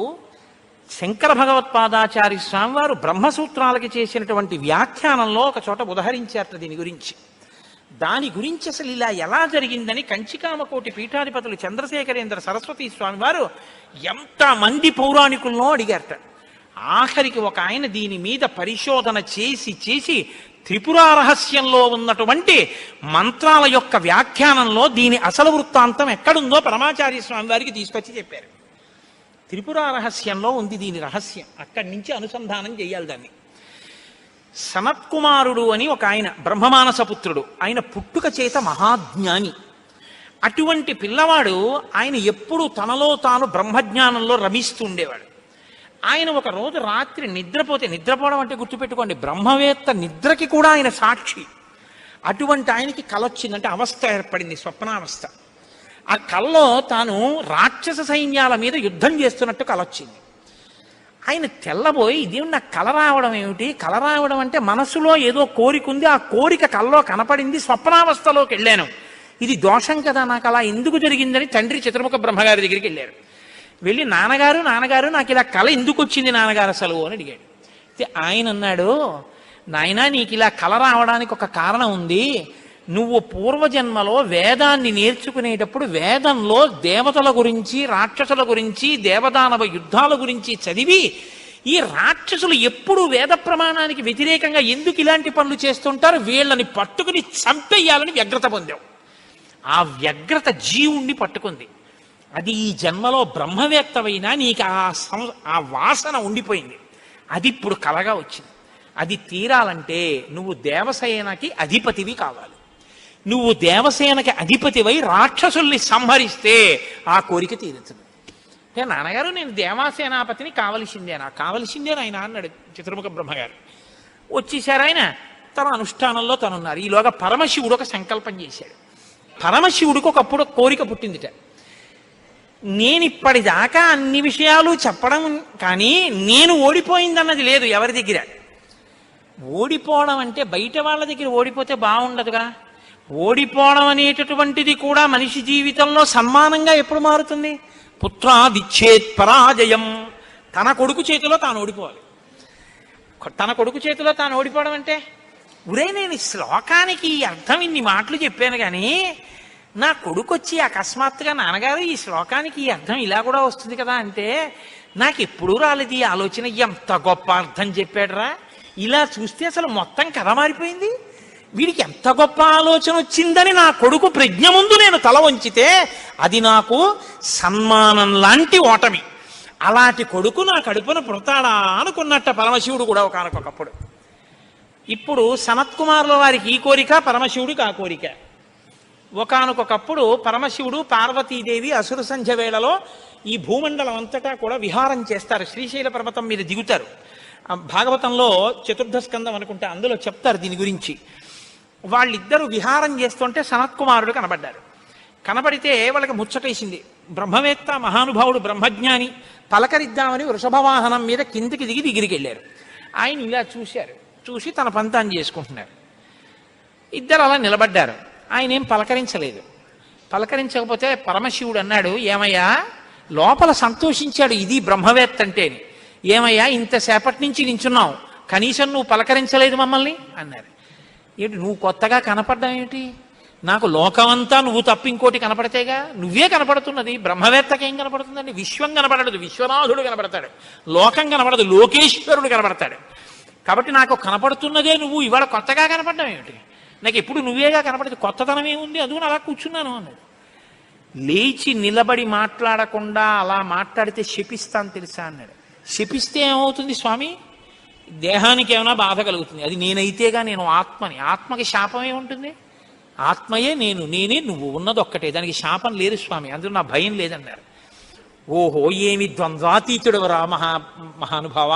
శంకర భగవత్పాదాచార్య స్వామి వారు బ్రహ్మసూత్రాలకి చేసినటువంటి వ్యాఖ్యానంలో ఒక చోట ఉదహరించారట దీని గురించి. దాని గురించి అసలు ఇలా ఎలా జరిగిందని కంచికామకోటి పీఠాధిపతులు చంద్రశేఖరేంద్ర సరస్వతి స్వామి వారు ఎంతమంది పౌరాణికులను అడిగారట. ఆఖరికి ఒక ఆయన దీని మీద పరిశోధన చేసి చేసి త్రిపుర రహస్యంలో ఉన్నటువంటి మంత్రాల యొక్క వ్యాఖ్యానంలో దీని అసలు వృత్తాంతం ఎక్కడుందో పరమాచార్య స్వామి వారికి తీసుకొచ్చి చెప్పారు. త్రిపుర రహస్యంలో ఉంది దీని రహస్యం, అక్కడి నుంచి అనుసంధానం చేయాలి దాన్ని. సనత్కుమారుడు అని ఒక ఆయన బ్రహ్మమానసపుత్రుడు, ఆయన పుట్టుక చేత మహాజ్ఞాని. అటువంటి పిల్లవాడు ఆయన ఎప్పుడూ తనలో తాను బ్రహ్మజ్ఞానంలో రమిస్తుండేవాడు. ఆయన ఒక రోజు రాత్రి నిద్రపోవడం అంటే గుర్తుపెట్టుకోండి, బ్రహ్మవేత్త నిద్రకి కూడా ఆయన సాక్షి. అటువంటి ఆయనకి కల వచ్చిందంటే అవస్థ ఏర్పడింది, స్వప్నావస్థ. ఆ కల్లో తాను రాక్షస సైన్యాల మీద యుద్ధం చేస్తున్నట్టు కల వచ్చింది. ఆయన తెల్లబోయి ఇదేమి నాకు కల రావడం ఏమిటి, కల రావడం అంటే మనసులో ఏదో కోరిక ఉంది, ఆ కోరిక కల్లో కనపడింది, స్వప్నావస్థలోకి వెళ్ళాను, ఇది దోషం కదా, నాకు అలా ఎందుకు జరిగిందని తండ్రి చతుర్ముఖ బ్రహ్మగారి దగ్గరికి వెళ్ళారు. వెళ్ళి నాన్నగారు నాకు ఇలా కల ఎందుకు వచ్చింది నాన్నగారు అసలు అని అడిగాడు. ఆయన అన్నాడు, నాయనా నీకు ఇలా కల రావడానికి ఒక కారణం ఉంది. నువ్వు పూర్వజన్మలో వేదాన్ని నేర్చుకునేటప్పుడు వేదంలో దేవతల గురించి రాక్షసుల గురించి దేవదానవ యుద్ధాల గురించి చదివి, ఈ రాక్షసులు ఎప్పుడు వేద ప్రమాణానికి వ్యతిరేకంగా ఎందుకు ఇలాంటి పనులు చేస్తుంటారు, వీళ్ళని పట్టుకుని చంపేయాలని వ్యగ్రత పొందావు. ఆ వ్యగ్రత జీవుణ్ణి పట్టుకుంది. అది ఈ జన్మలో బ్రహ్మవేత్తవైనా నీకు ఆ వాసన ఉండిపోయింది. అది ఇప్పుడు కలగా వచ్చింది. అది తీరాలంటే నువ్వు దేవసేనకి అధిపతివి కావాలి. నువ్వు దేవసేనకి అధిపతివై రాక్షసుల్ని సంహరిస్తే ఆ కోరిక తీరుతుంది. అంటే నాన్నగారు నేను దేవాసేనాపతిని కావలసిందే ఆయన అన్నాడు చతుర్ముఖ బ్రహ్మగారు. వచ్చేసారు ఆయన, తన అనుష్ఠానంలో తనున్నారు. ఈలోగా పరమశివుడు ఒక సంకల్పం చేశాడు. పరమశివుడికి ఒకప్పుడు కోరిక పుట్టిందిట, నేను ఇప్పటిదాకా అన్ని విషయాలు చెప్పడం కానీ నేను ఓడిపోయిందన్నది లేదు ఎవరి దగ్గర. ఓడిపోవడం అంటే బయట వాళ్ళ దగ్గర ఓడిపోతే బాగుండదుగా. ఓడిపోవడం అనేటటువంటిది కూడా మనిషి జీవితంలో సన్మానంగా ఎప్పుడు మారుతుంది? పుత్రాదిచ్చేత్ పరాజయం. తన కొడుకు చేతిలో తాను ఓడిపోవాలి. తన కొడుకు చేతిలో తాను ఓడిపోవడం అంటే ఉరే నేను ఈ శ్లోకానికి ఈ అర్థం ఇన్ని మాటలు చెప్పాను కానీ నా కొడుకు వచ్చి అకస్మాత్తుగా నాన్నగారు ఈ శ్లోకానికి ఈ అర్థం ఇలా కూడా వస్తుంది కదా అంటే నాకు ఎప్పుడూ రాలేదు ఈ ఆలోచన. ఎంత గొప్ప అర్థం చెప్పాడురా, ఇలా చూస్తే అసలు మొత్తం కథ మారిపోయింది. వీడికి ఎంత గొప్ప ఆలోచన వచ్చిందని నా కొడుకు ప్రజ్ఞ ముందు నేను తల వంచితే అది నాకు సన్మానం లాంటి ఓటమి. అలాంటి కొడుకు నా కడుపున పుడతాడా అనుకున్నట్ట పరమశివుడు కూడా ఒకనకొకప్పుడు. ఇప్పుడు సనత్కుమారుల వారికి ఈ కోరిక, పరమశివుడికి ఆ కోరిక. ఒకానొకప్పుడు పరమశివుడు పార్వతీదేవి అసుర సంధ్య వేళలో ఈ భూమండలం అంతటా కూడా విహారం చేస్తారు. శ్రీశైల పర్వతం మీద దిగుతారు. భాగవతంలో చతుర్థ స్కందం అనుకుంటే అందులో చెప్తారు దీని గురించి. వాళ్ళిద్దరూ విహారం చేస్తుంటే సనత్కుమారుడు కనబడ్డారు. కనబడితే వాళ్ళకి ముచ్చటేసింది. బ్రహ్మవేత్త మహానుభావుడు బ్రహ్మజ్ఞాని, పలకరిద్దామని వృషభవాహనం మీద కిందికి దిగి దగ్గరికి వెళ్ళారు. ఆయన ఇలా చూశారు, చూసి తన పంతాన్ని చేసుకుంటున్నారు. ఇద్దరు అలా నిలబడ్డారు. ఆయన ఏం పలకరించలేదు. పలకరించకపోతే పరమశివుడు అన్నాడు, ఏమయ్యా లోపల సంతోషించాడు ఇది బ్రహ్మవేత్త అంటేని. ఏమయ్యా ఇంతసేపటి నుంచి నించున్నావు, కనీసం నువ్వు పలకరించలేదు మమ్మల్ని అన్నారు. ఏంటి నువ్వు కొత్తగా కనపడ్డావు ఏమిటి? నాకు లోకమంతా నువ్వు తప్ప ఇంకోటి కనపడితేగా, నువ్వే కనపడుతున్నది. బ్రహ్మవేత్తకి ఏం కనపడుతుందండి? విశ్వం కనపడదు, విశ్వనాథుడు కనపడతాడు. లోకం కనపడదు, లోకేశ్వరుడు కనపడతాడు. కాబట్టి నాకు కనపడుతున్నదే నువ్వు, ఇవాళ కొత్తగా కనపడ్డావు ఏమిటి? నాకు ఎప్పుడు నువ్వేగా కనపడదు, కొత్తతనం ఏముంది? అదుగు అలా కూర్చున్నాను అన్నాడు. లేచి నిలబడి మాట్లాడకుండా అలా మాట్లాడితే శపిస్తాను తెలుసా అన్నాడు. శపిస్తే ఏమవుతుంది స్వామి? దేహానికి ఏమైనా బాధ కలుగుతుంది. అది నేనైతేగా, నేను ఆత్మని. ఆత్మకి శాపం ఏముంటుంది? ఆత్మయే నేను, నేనే నువ్వు, ఉన్నది ఒక్కటే, దానికి శాపం లేదు స్వామి, అందులో నా భయం లేదన్నారు. ఓహో ఏమి ద్వంద్వాతీతుడు రా మహానుభావ,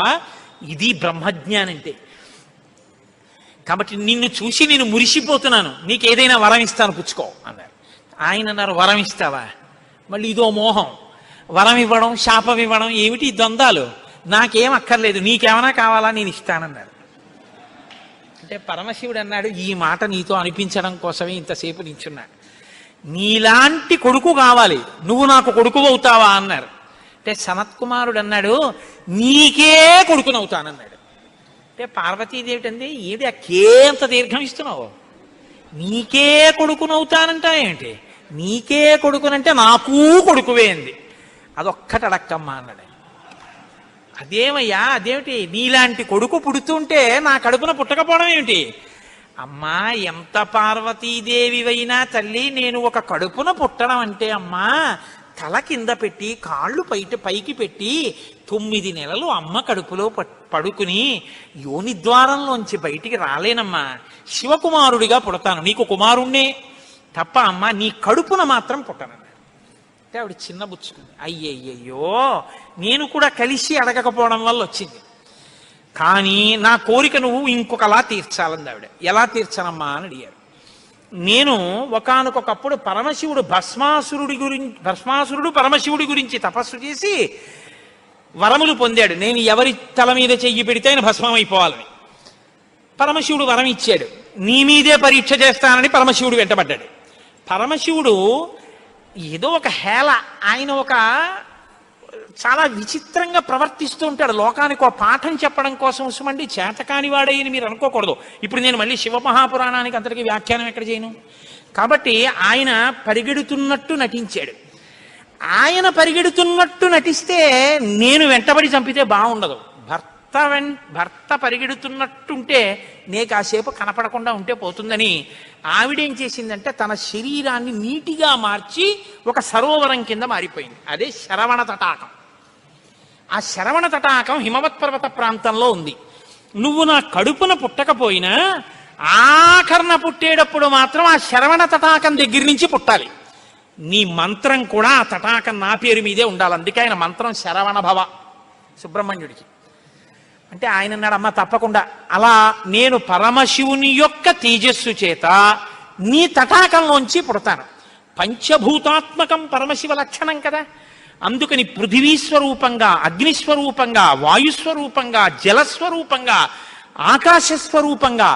ఇది బ్రహ్మజ్ఞానంటే. కాబట్టి నిన్ను చూసి నేను మురిసిపోతున్నాను, నీకేదైనా వరం ఇస్తాను పుచ్చుకో అన్నారు. ఆయన అన్నారు, వరం ఇస్తావా? మళ్ళీ ఇదో మోహం, వరం ఇవ్వడం శాపం ఇవ్వడం ఏమిటి ద్వంద్వాలు? నాకేం అక్కర్లేదు, నీకేమైనా కావాలా నేను ఇస్తానన్నారు. అంటే పరమశివుడు అన్నాడు, ఈ మాట నీతో అనిపించడం కోసమే ఇంతసేపు నించున్నాడు. నీలాంటి కొడుకు కావాలి, నువ్వు నాకు కొడుకు అవుతావా అన్నారు. అంటే సనత్కుమారుడు అన్నాడు, నీకే కొడుకునవుతానన్నాడు. అంటే పార్వతీదేవి అంది, ఏది ఆ కేంత దీర్ఘం ఇస్తున్నావు? నీకే కొడుకునవుతానంటా ఏంటి? నీకే కొడుకునంటే నాకు కొడుకువే అంది. అదొక్కటి అడక్కమ్మా అన్నాడు. అదేమయ్యా అదేమిటి? నీలాంటి కొడుకు పుడుతుంటే నా కడుపున పుట్టకపోవడం ఏమిటి? అమ్మా ఎంత పార్వతీదేవివైనా తల్లి, నేను ఒక కడుపున పుట్టడం అంటే అమ్మా తల కింద పెట్టి కాళ్ళు పైకి పెట్టి 9 నెలలు అమ్మ కడుపులో పడుకుని యోని ద్వారంలోంచి బయటికి రాలేనమ్మా. శివకుమారుడిగా పుడతాను, నీకు కుమారుణ్ణే తప్ప అమ్మా నీ కడుపున మాత్రం పుట్టనన్నాడు. అంటే ఆవిడ చిన్న బుచ్చుకుంది. అయ్యయ్యో నేను కూడా కలిసి అడగకపోవడం వల్ల వచ్చింది, కానీ నా కోరిక నువ్వు ఇంకొకలా తీర్చాలంది ఆవిడ. ఎలా తీర్చనమ్మా అని అడిగారు. నేను ఒకానొకప్పుడు భస్మాసురుడు పరమశివుడి గురించి తపస్సు చేసి వరములు పొందాడు. నేను ఎవరి తల మీద చెయ్యి పెడితే ఆయన భస్మం అయిపోవాలని పరమశివుడు వరం ఇచ్చాడు. నీ మీదే పరీక్ష చేస్తానని పరమశివుడు వెంటబడ్డాడు. పరమశివుడు ఏదో ఒక హేళ, ఆయన ఒక చాలా విచిత్రంగా ప్రవర్తిస్తూ ఉంటాడు. లోకానికి ఒక పాఠం చెప్పడం కోసం ఉసుమండి చేతకాని వాడేయని మీరు అనుకోకూడదు. ఇప్పుడు నేను మళ్ళీ శివమహాపురాణానికి అంతటికి వ్యాఖ్యానం ఎక్కడ చేయను. కాబట్టి ఆయన పరిగెడుతున్నట్టు నటించాడు. ఆయన పరిగెడుతున్నట్టు నటిస్తే నేను వెంటబడి చంపితే బాగుండదు. భర్త పరిగెడుతున్నట్టుంటే నే కాసేపు కనపడకుండా ఉంటే పోతుందని ఆవిడేం చేసిందంటే తన శరీరాన్ని నీటిగా మార్చి ఒక సరోవరం కింద మారిపోయింది. అదే శరవణ తటాకం. ఆ శరవణ తటాకం హిమవత్ పర్వత ప్రాంతంలో ఉంది. నువ్వు నా కడుపున పుట్టకపోయినా ఆఖరణ పుట్టేటప్పుడు మాత్రం ఆ శరవణ తటాకం దగ్గర నుంచి పుట్టాలి. నీ మంత్రం కూడా ఆ తటాకం నా పేరు మీదే ఉండాలి. అందుకే ఆయన మంత్రం శరవణ భవ సుబ్రహ్మణ్యుడికి. అంటే ఆయన అన్నాడు, అమ్మ తప్పకుండా, అలా నేను పరమశివుని యొక్క తేజస్సు చేత నీ తటాకంలోంచి పుడతాను. పంచభూతాత్మకం పరమశివ లక్షణం కదా. అందుకని పృథివీస్వరూపంగా, అగ్నిస్వరూపంగా, వాయుస్వరూపంగా, జలస్వరూపంగా, ఆకాశస్వరూపంగా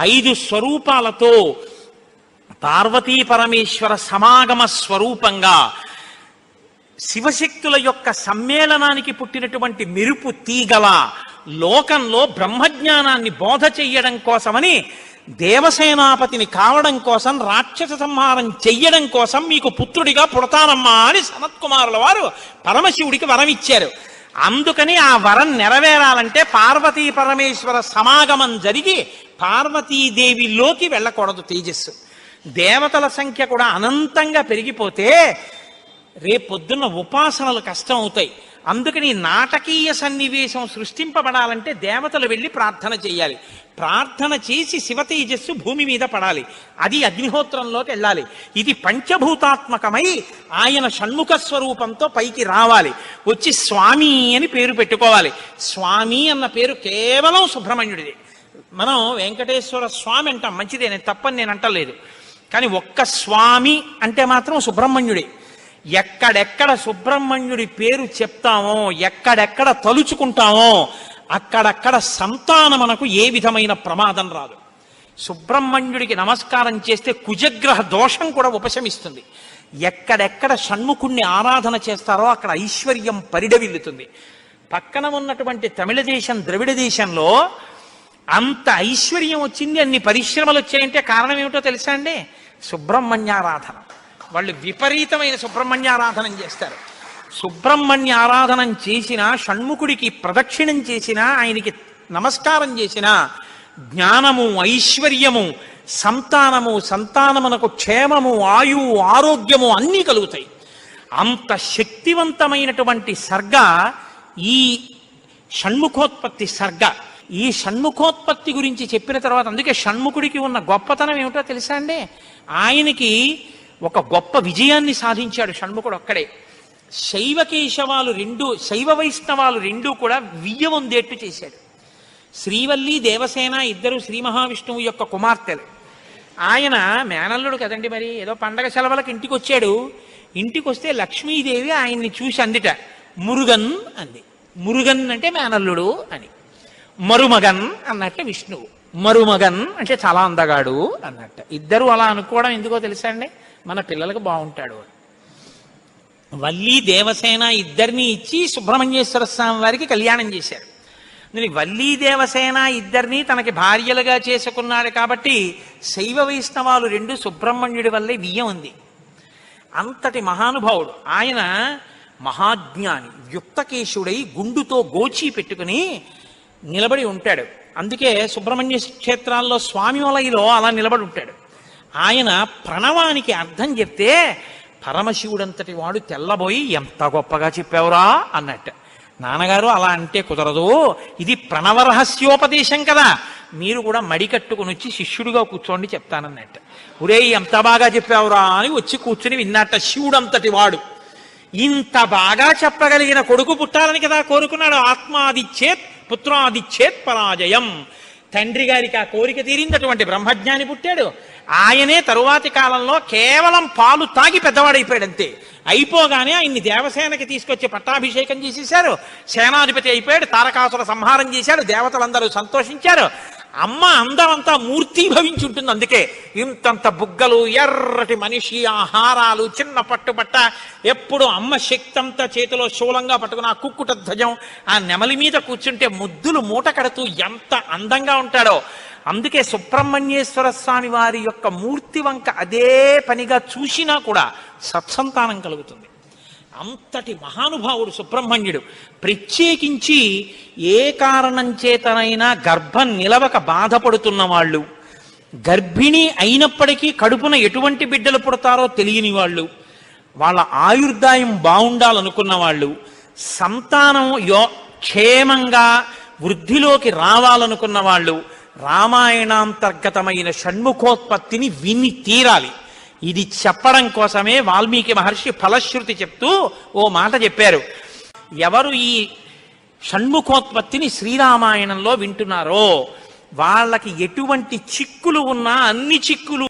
5 స్వరూపాలతో పార్వతీ పరమేశ్వర సమాగమ స్వరూపంగా శివశక్తుల యొక్క సమ్మేళనానికి పుట్టినటువంటి మెరుపు తీగల లోకంలో బ్రహ్మజ్ఞానాన్ని బోధ చెయ్యడం కోసమని దేవసేనాపతిని కావడం కోసం, రాక్షస సంహారం చెయ్యడం కోసం మీకు పుత్రుడిగా పుడతానమ్మా అని సనత్కుమారుల వారు పరమశివుడికి వరం ఇచ్చారు. అందుకని ఆ వరం నెరవేరాలంటే పార్వతీ పరమేశ్వర సమాగమం జరిగి పార్వతీదేవిలోకి వెళ్ళకూడదు తేజస్సు. దేవతల సంఖ్య కూడా అనంతంగా పెరిగిపోతే రేపొద్దున్న ఉపాసనలు కష్టం అవుతాయి. అందుకని నాటకీయ సన్నివేశం సృష్టింపబడాలంటే దేవతలు వెళ్ళి ప్రార్థన చేయాలి. ప్రార్థన చేసి శివ తేజస్సు భూమి మీద పడాలి. అది అగ్నిహోత్రంలోకి వెళ్ళాలి. ఇది పంచభూతాత్మకమై ఆయన షణ్ముఖ స్వరూపంతో పైకి రావాలి. వచ్చి స్వామి అని పేరు పెట్టుకోవాలి. స్వామి అన్న పేరు కేవలం సుబ్రహ్మణ్యుడిది. మనం వెంకటేశ్వర స్వామి అంటాం, మంచిదే, నేను తప్పని నేను అంటలేదు. కానీ ఒక్క స్వామి అంటే మాత్రం సుబ్రహ్మణ్యుడే. ఎక్కడెక్కడ సుబ్రహ్మణ్యుడి పేరు చెప్తామో, ఎక్కడెక్కడ తలుచుకుంటామో అక్కడక్కడ సంతానమునకు ఏ విధమైన ప్రమాదం రాదు. సుబ్రహ్మణ్యుడికి నమస్కారం చేస్తే కుజగ్రహ దోషం కూడా ఉపశమిస్తుంది. ఎక్కడెక్కడ షణ్ముఖుణ్ణి ఆరాధన చేస్తారో అక్కడ ఐశ్వర్యం పరిడవిల్లుతుంది. పక్కన ఉన్నటువంటి తమిళ దేశం, ద్రవిడ దేశంలో అంత ఐశ్వర్యం వచ్చింది, అన్ని పరిశ్రమలు వచ్చాయంటే కారణం ఏమిటో తెలుసా అండి? సుబ్రహ్మణ్యారాధన. వాళ్ళు విపరీతమైన సుబ్రహ్మణ్యారాధన చేస్తారు. సుబ్రహ్మణ్య ఆరాధనం చేసినా, షణ్ముఖుడికి ప్రదక్షిణం చేసినా, ఆయనకి నమస్కారం చేసినా జ్ఞానము, ఐశ్వర్యము, సంతానము, సంతానమునకు క్షేమము, ఆయువు, ఆరోగ్యము అన్నీ కలుగుతాయి. అంత శక్తివంతమైనటువంటి సర్గ ఈ షణ్ముఖోత్పత్తి సర్గ. ఈ షణ్ముఖోత్పత్తి గురించి చెప్పిన తర్వాత, అందుకే షణ్ముఖుడికి ఉన్న గొప్పతనం ఏమిటో తెలుసా అండి? ఆయనకి ఒక గొప్ప విజయాన్ని సాధించాడు షణ్ముఖుడు ఒక్కడే. శైవ వైష్ణవాలు రెండూ కూడా వియ్యవందేట్టు చేశాడు. శ్రీవల్లి, దేవసేన ఇద్దరు శ్రీ మహావిష్ణువు యొక్క కుమార్తెలు. ఆయన మేనల్లుడు కదండి, మరి ఏదో పండగ సెలవులకు ఇంటికి వచ్చాడు. ఇంటికి వస్తే లక్ష్మీదేవి ఆయన్ని చూసి అందిట, మురుగన్ అంది. మురుగన్ అంటే మేనల్లుడు అని. మరుమగన్ అన్నట్టు విష్ణువు. మరుమగన్ అంటే చాలా అందగాడు అన్నట్టు. ఇద్దరు అలా అనుకోవడం ఎందుకో తెలుసా అండి? మన పిల్లలకు బాగుంటాడు. వల్లి, దేవసేన ఇద్దరిని ఇచ్చి సుబ్రహ్మణ్యేశ్వర స్వామి వారికి కళ్యాణం చేశారు. వల్లి, దేవసేన ఇద్దరిని తనకి భార్యలుగా చేసుకున్నాడు కాబట్టి శైవ వైష్ణవాలు రెండు సుబ్రహ్మణ్యుడి వల్లే వియ్యం ఉంది. అంతటి మహానుభావుడు ఆయన. మహాజ్ఞాని, యుక్తకేశుడై గుండుతో గోచి పెట్టుకుని నిలబడి ఉంటాడు. అందుకే సుబ్రహ్మణ్య క్షేత్రాల్లో స్వామి వలయలో అలా నిలబడి ఉంటాడు. ఆయన ప్రణవానికి అర్థం చెప్తే పరమశివుడంతటి వాడు తెల్లబోయి, ఎంత గొప్పగా చెప్పావురా అన్నట్టు. నాన్నగారు అలా అంటే కుదరదు, ఇది ప్రణవ రహస్యోపదేశం కదా, మీరు కూడా మడి కట్టుకుని వచ్చి శిష్యుడిగా కూర్చోండి చెప్తానన్నట్టు. ఒరే ఎంత బాగా చెప్పావురా అని వచ్చి కూర్చుని విన్నట్ట. శివుడంతటి వాడు ఇంత బాగా చెప్పగలిగిన కొడుకు పుట్టాలని కదా కోరుకున్నాడు. ఆత్మాదిచ్చేత్ పుత్రాదిచ్చేత్ పరాజయం. తండ్రి గారికి ఆ కోరిక తీరిందటువంటి బ్రహ్మజ్ఞాని పుట్టాడు. ఆయనే తరువాతి కాలంలో కేవలం పాలు తాగి పెద్దవాడైపోయాడు అంతే. అయిపోగానే ఆయన్ని దేవసేనకి తీసుకొచ్చి పట్టాభిషేకం చేసేశారు. సేనాధిపతి అయిపోయాడు. తారకాసుర సంహారం చేశాడు. దేవతలందరూ సంతోషించారు. అమ్మ అందమంతా మూర్తీభవించి ఉంటుంది. అందుకే ఇంతంత బుగ్గలు, ఎర్రటి మనిషి, ఆహారాలు, చిన్న పట్టుబట్ట, ఎప్పుడు అమ్మ శక్తి అంతా చేతిలో శూలంగా పట్టుకుని ఆ కుక్కుట ధ్వజం, ఆ నెమలి మీద కూర్చుంటే ముద్దులు మూట కడుతూ ఎంత అందంగా ఉంటాడో. అందుకే సుబ్రహ్మణ్యేశ్వర స్వామి వారి యొక్క మూర్తి వంక అదే పనిగా చూసినా కూడా సత్సంతానం కలుగుతుంది. అంతటి మహానుభావుడు సుబ్రహ్మణ్యుడు. ప్రత్యేకించి ఏ కారణం చేతనైనా గర్భం నిలవక బాధపడుతున్న వాళ్ళు, గర్భిణి అయినప్పటికీ కడుపున ఎటువంటి బిడ్డలు పుడతారో తెలియని వాళ్ళు, వాళ్ళ ఆయుర్దాయం బాగుండాలనుకున్న వాళ్ళు, సంతానం క్షేమంగా వృద్ధిలోకి రావాలనుకున్న వాళ్ళు రామాయణాంతర్గతమైన షణ్ముఖోత్పత్తిని విని తీరాలి. ఇది చెప్పడం కోసమే వాల్మీకి మహర్షి ఫలశ్రుతి చెప్తూ ఓ మాట చెప్పారు. ఎవరు ఈ షణ్ముఖోత్పత్తిని శ్రీరామాయణంలో వింటున్నారో వాళ్ళకి ఎటువంటి చిక్కులు ఉన్నా అన్ని చిక్కులు